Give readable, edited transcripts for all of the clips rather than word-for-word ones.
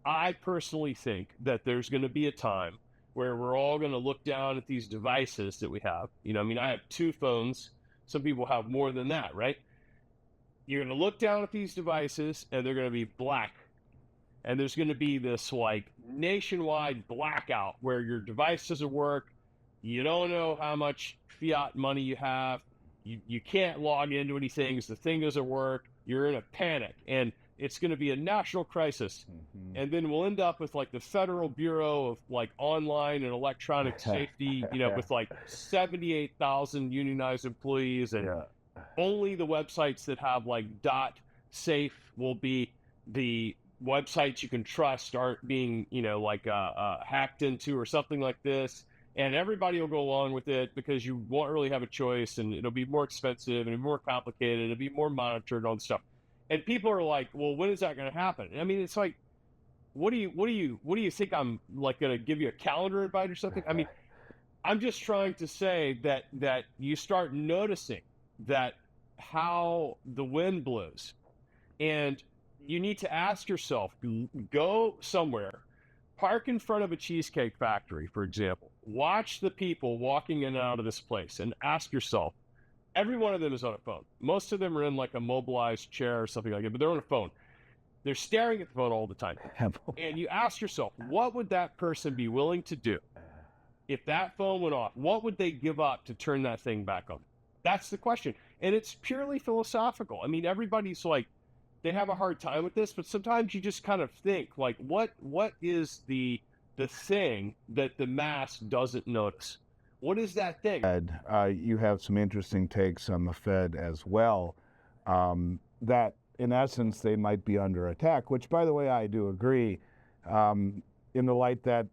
I personally think that there's going to be a time where we're all going to look down at these devices that we have. I mean, I have two phones. Some people have more than that, right? You're going to look down at these devices and they're going to be black. And there's going to be this like nationwide blackout where your device doesn't work. You don't know how much fiat money you have. You can't log into anything because the thing doesn't work. You're in a panic. And it's going to be a national crisis. Mm-hmm. And then we'll end up with like the Federal Bureau of like online and electronic safety, with like 78,000 unionized employees, and only the websites that have like .safe will be the websites you can trust, aren't being, hacked into or something like this. And everybody will go along with it because you won't really have a choice, and it'll be more expensive and more complicated. It'll be more monitored and all this stuff. And people are like, well, when is that going to happen? I mean, it's like, what do you think? I'm like going to give you a calendar invite or something? I mean, I'm just trying to say that you start noticing that how the wind blows, and you need to ask yourself, go somewhere, park in front of a cheesecake factory, for example, watch the people walking in and out of this place, and ask yourself, every one of them is on a phone. Most of them are in like a mobilized chair or something like that, but they're on a phone. They're staring at the phone all the time. And you ask yourself, what would that person be willing to do if that phone went off? What would they give up to turn that thing back on? That's the question. And it's purely philosophical. I mean, everybody's like, they have a hard time with this, but sometimes you just kind of think like, what is the thing that the mass doesn't notice? What is that thing? You have some interesting takes on the Fed as well, that in essence they might be under attack, which, by the way, I do agree, in the light that,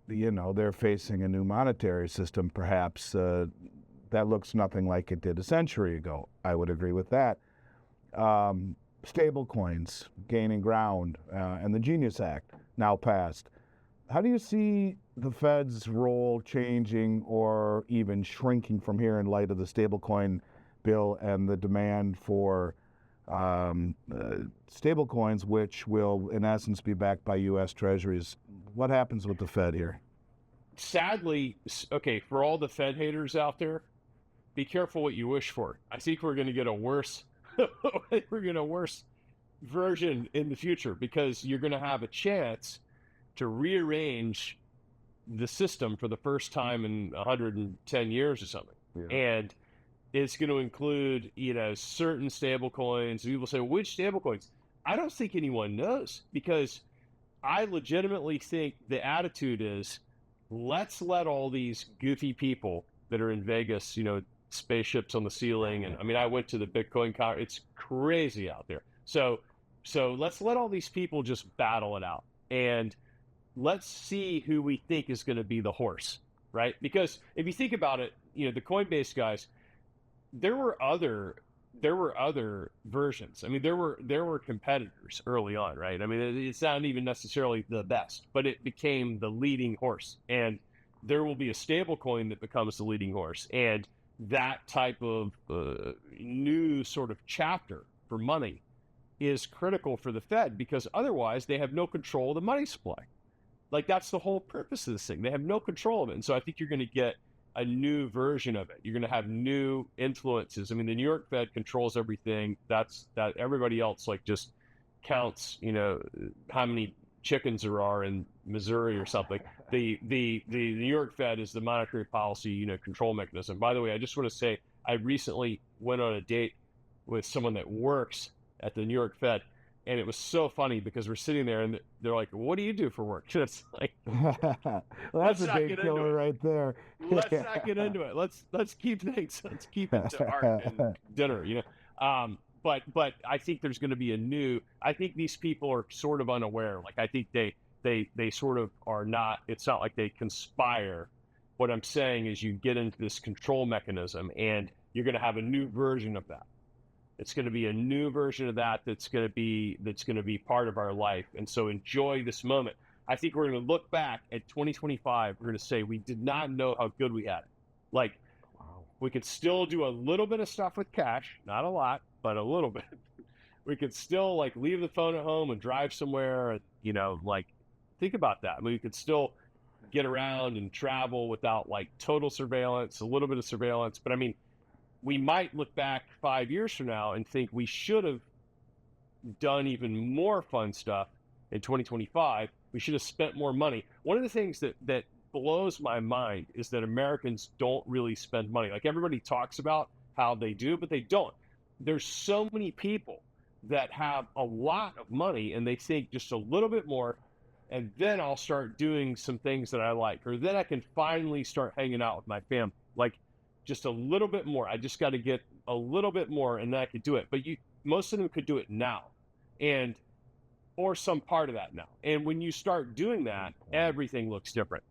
they're facing a new monetary system, perhaps, that looks nothing like it did a century ago. I would agree with that. Stable coins gaining ground, and the Genius Act now passed. How do you see the Fed's role changing or even shrinking from here in light of the stablecoin bill and the demand for stablecoins, which will, in essence, be backed by U.S. Treasuries? What happens with the Fed here? Sadly, okay, for all the Fed haters out there, be careful what you wish for. I think we're going to get a worse version in the future, because you're going to have a chance to rearrange the system for the first time in 110 years or something. Yeah. And it's going to include, certain stable coins. People say, which stable coins? I don't think anyone knows, because I legitimately think the attitude is, let's let all these goofy people that are in Vegas, spaceships on the ceiling. And I mean, I went to the Bitcoin conference. It's crazy out there. So let's let all these people just battle it out, and let's see who we think is going to be the horse, right? Because if you think about it, the Coinbase guys, there were other versions. I mean, there were competitors early on, right? I mean, it's not even necessarily the best, but it became the leading horse, and there will be a stable coin that becomes the leading horse. And that type of new sort of chapter for money is critical for the Fed, because otherwise they have no control of the money supply. Like, that's the whole purpose of this thing. They have no control of it. And so I think you're going to get a new version of it. You're going to have new influences. I mean, the New York Fed controls everything. That everybody else like just counts, how many chickens there are in Missouri or something. The New York Fed is the monetary policy, control mechanism. By the way, I just want to say, I recently went on a date with someone that works at the New York Fed, and it was so funny because we're sitting there and they're like, "What do you do for work?" And it's like, well, that's a big killer right there. Let's not get into it. Let's keep things. Let's keep it to art and dinner. But I think there's going to be I think these people are sort of unaware. Like, I think they sort of are not. It's not like they conspire. What I'm saying is, you get into this control mechanism, and you're going to have a new version of that. It's going to be a new version of that that's going to be part of our life. And so enjoy this moment. I think we're going to look back at 2025. We're going to say we did not know how good we had it. Like, wow. We could still do a little bit of stuff with cash, not a lot, but a little bit. We could still like leave the phone at home and drive somewhere. like think about that. I mean, we could still get around and travel without like total surveillance, a little bit of surveillance. But I mean, we might look back 5 years from now and think we should have done even more fun stuff in 2025. We should have spent more money. One of the things that blows my mind is that Americans don't really spend money. Like everybody talks about how they do, but they don't. There's so many people that have a lot of money and they think just a little bit more, and then I'll start doing some things that I like, or then I can finally start hanging out with my family. Like just a little bit more. I just got to get a little bit more and then I could do it. But most of them could do it now. And or some part of that now. And when you start doing that, everything looks different.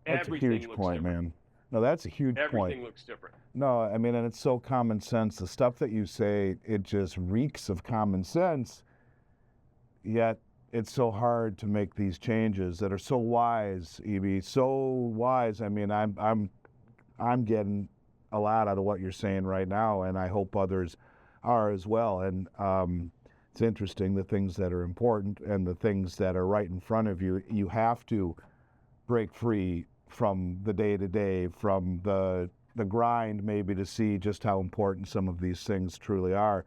That's Everything a huge looks point, different. man. No, that's a huge point. Everything looks different. No, I mean, and it's so common sense. The stuff that you say, it just reeks of common sense, yet it's so hard to make these changes that are so wise, EB, so wise. I mean, I'm getting a lot out of what you're saying right now, and I hope others are as well. And it's interesting, the things that are important and the things that are right in front of you, you have to break free from the day-to-day, from the grind, maybe, to see just how important some of these things truly are.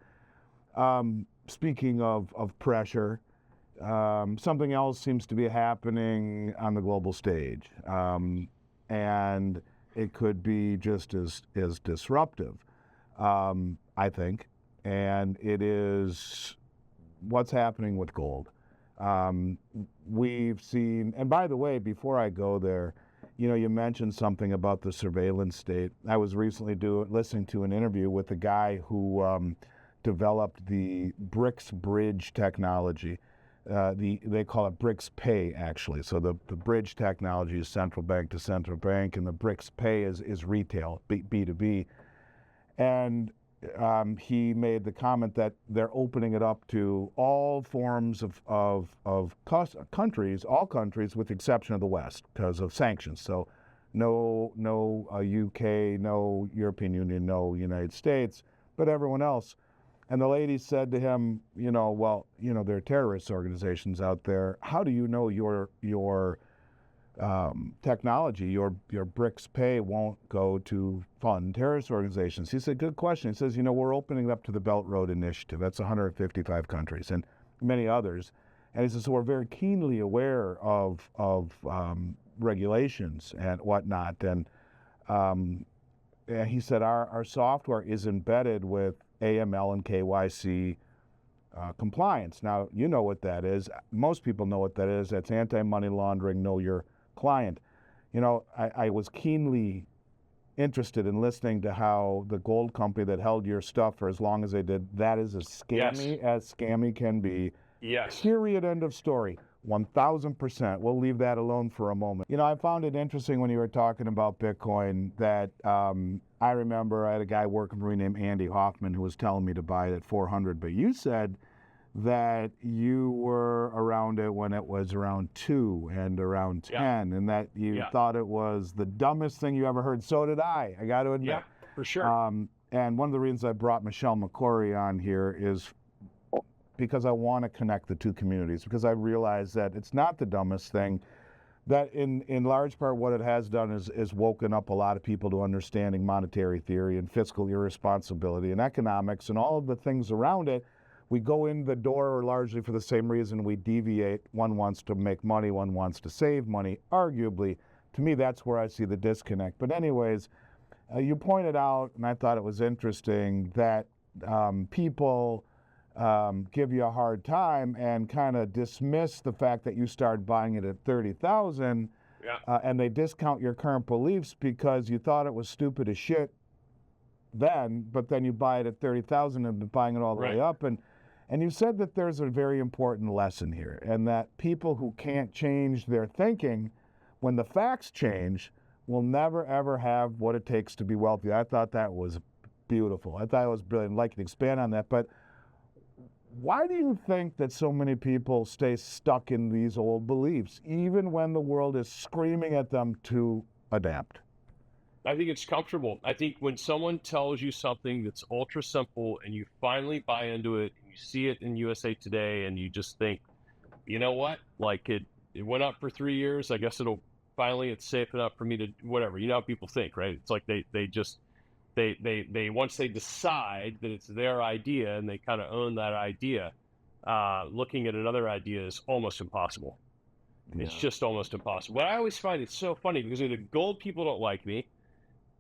Speaking of pressure, something else seems to be happening on the global stage, and it could be just as disruptive, I think, and it is what's happening with gold. We've seen, and by the way, before I go there, you mentioned something about the surveillance state. I was recently listening to an interview with a guy who developed the BRICS bridge technology. They call it BRICS Pay, actually. So the bridge technology is central bank to central bank, and the BRICS Pay is retail, B2B. And he made the comment that they're opening it up to all forms of countries, all countries with the exception of the West because of sanctions. So no UK, no European Union, no United States, but everyone else. And the lady said to him, well, there are terrorist organizations out there. How do you know your technology, your BRICS Pay won't go to fund terrorist organizations? He said, good question. He says, we're opening up to the Belt Road Initiative. That's 155 countries and many others. And he says, so we're very keenly aware of regulations and whatnot. And he said, our software is embedded with AML and KYC compliance. Now, you know what that is. Most people know what that is. That's anti-money laundering, know your client. I was keenly interested in listening to how the gold company that held your stuff for as long as they did, that is as scammy as scammy can be. Yes. Period, end of story. 1,000%. We'll leave that alone for a moment. I found it interesting when you were talking about Bitcoin that I remember I had a guy working for me named Andy Hoffman who was telling me to buy it at 400, but you said that you were around it when it was around 2 and around 10, and that you thought it was the dumbest thing you ever heard. So did I got to admit. Yeah, for sure. And one of the reasons I brought Michelle McCory on here is because I want to connect the two communities, because I realize that it's not the dumbest thing, that in large part what it has done is woken up a lot of people to understanding monetary theory and fiscal irresponsibility and economics and all of the things around it. We go in the door largely for the same reason we deviate. One wants to make money, one wants to save money. Arguably, to me, that's where I see the disconnect. But anyways, you pointed out, and I thought it was interesting, that people give you a hard time and kind of dismiss the fact that you started buying it at 30,000, and they discount your current beliefs because you thought it was stupid as shit then, but then you buy it at 30,000 and been buying it all the way up. And you said that there's a very important lesson here, and that people who can't change their thinking when the facts change will never, ever have what it takes to be wealthy. I thought that was beautiful. I thought it was brilliant. I'd like to expand on that. But why do you think that so many people stay stuck in these old beliefs, even when the world is screaming at them to adapt? I think it's comfortable. I think when someone tells you something that's ultra simple and you finally buy into it, and you see it in USA Today, and you just think, you know what? Like it went up for 3 years. I guess it's safe enough for me to whatever. You know how people think, right? It's like they once they decide that it's their idea and they kind of own that idea, looking at another idea is almost impossible. It's just almost impossible. But I always find it so funny because the gold people don't like me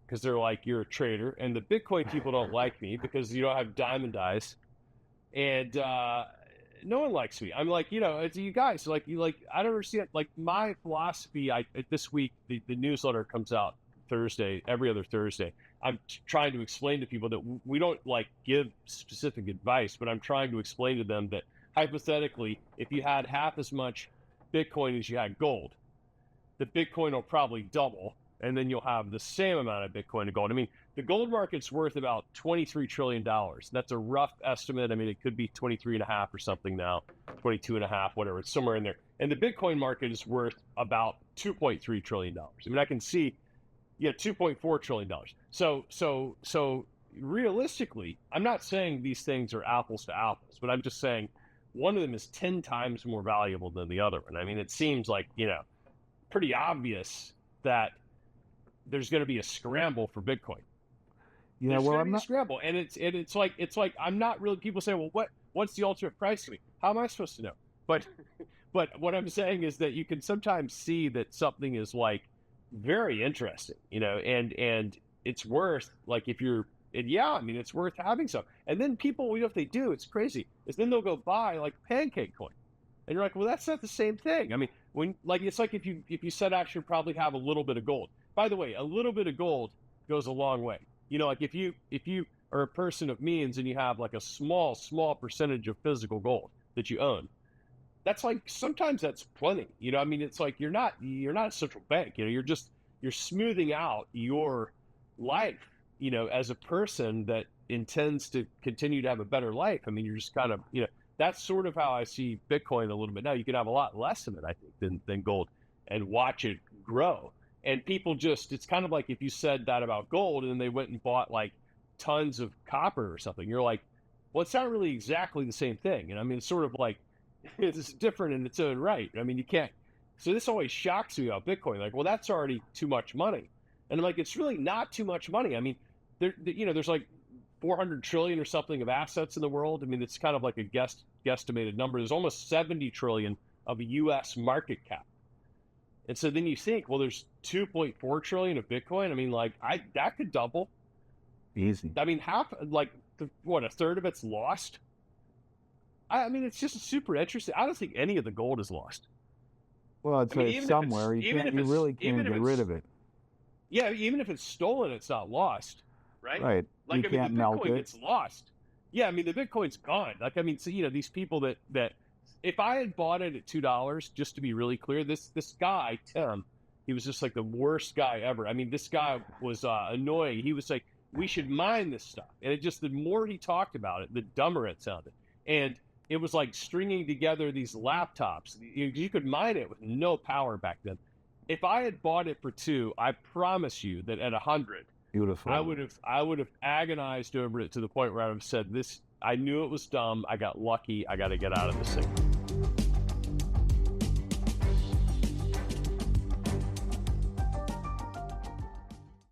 because they're like, you're a trader, and the Bitcoin people don't like me because you don't have diamond eyes, and no one likes me. I'm like, it's you guys like I don't understand. Like my philosophy, this week the newsletter comes out Thursday, every other Thursday. I'm trying to explain to people that we don't like give specific advice, but I'm trying to explain to them that hypothetically, if you had half as much Bitcoin as you had gold, the Bitcoin will probably double, and then you'll have the same amount of Bitcoin and gold. I mean, the gold market's worth about $23 trillion. That's a rough estimate. I mean, it could be 23 and a half or something now, 22 and a half, whatever. It's somewhere in there. And the Bitcoin market is worth about $2.3 trillion. I mean, I can see, $2.4 trillion. So realistically, I'm not saying these things are apples to apples, but I'm just saying one of them is 10 times more valuable than the other one. I mean, it seems like, pretty obvious that there's going to be a scramble for Bitcoin. Yeah, well, I'm not scramble, and it's like I'm not really. People say, well, what's the ultimate price to me? How am I supposed to know? But what I'm saying is that you can sometimes see that something is like very interesting, and it's worth like if you're. And yeah, I mean, it's worth having some. And then people, if they do, it's crazy. Is then they'll go buy like Pancake Coin, and you're like, well, that's not the same thing. I mean, it's like if you said I should probably have a little bit of gold. By the way, a little bit of gold goes a long way. Like if you are a person of means and you have like a small percentage of physical gold that you own, that's like sometimes that's plenty. I mean, it's like you're not a central bank. You're smoothing out your life. As a person that intends to continue to have a better life. I mean, you're just kind of, that's sort of how I see Bitcoin a little bit now. You can have a lot less of it, I think, than gold and watch it grow. And people it's kind of like if you said that about gold and then they went and bought like tons of copper or something, you're like, well, it's not really exactly the same thing. And I mean, it's sort of like, it's different in its own right. I mean, you can't, so this always shocks me about Bitcoin. Like, well, that's already too much money. And I'm like, it's really not too much money. I mean, there's like 400 trillion or something of assets in the world. I mean, it's kind of like a guesstimated number. There's almost 70 trillion of a U.S. market cap. And so then you think, well, there's 2.4 trillion of Bitcoin. I mean, like that could double. Easy. I mean, half, like a third of it's lost. I mean, it's just super interesting. I don't think any of the gold is lost. Well, it's somewhere. You really can't get rid of it. Yeah, even if it's stolen, it's not lost. Right. Right. Like, you can't melt it. It's lost. Yeah, I mean, the Bitcoin's gone. Like, I mean, so, these people that if I had bought it at $2, just to be really clear, this guy, Tim, he was just like the worst guy ever. I mean, this guy was annoying. He was like, we should mine this stuff. And the more he talked about it, the dumber it sounded. And it was like stringing together these laptops. You could mine it with no power back then. If I had bought it for $2, I promise you that at 100, beautiful, I would have agonized over it to the point where I would have said, I knew it was dumb. I got lucky. I got to get out of this thing.